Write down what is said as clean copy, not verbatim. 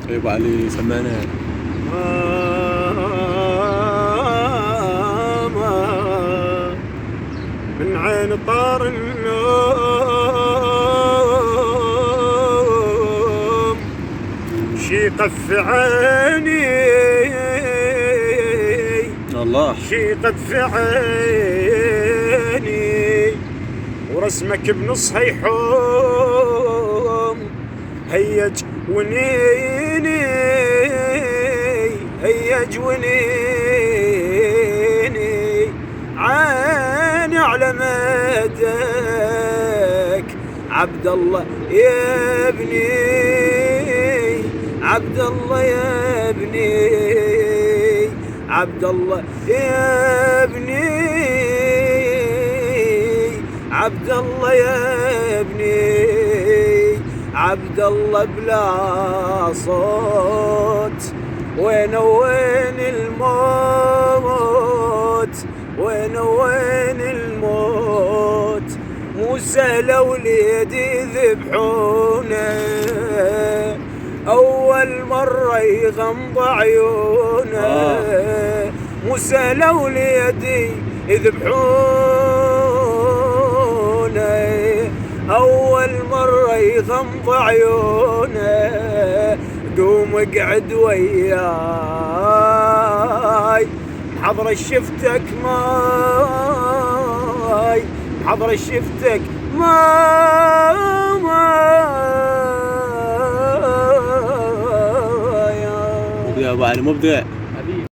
ابو علي سمعنا. من عين طار النوم شي طف عيني الله شي طف عيني ورسمك بنص هيحوم هيج ونيني هيج ونيني عيني على مدك عبد الله يا ابني عبد الله يا ابني عبد الله يا ابني عبد الله يا ابني عبد الله بلا صوت وين الموت وين الموت موسى لوليد يذبحونه أول مرة يغمض عيونه موسى لوليد يذبحونه أول مرة يغمض عيونه قوم اقعد وياي محضر شفتك ماي محضر شفتك مبدع ابو علي مبدع.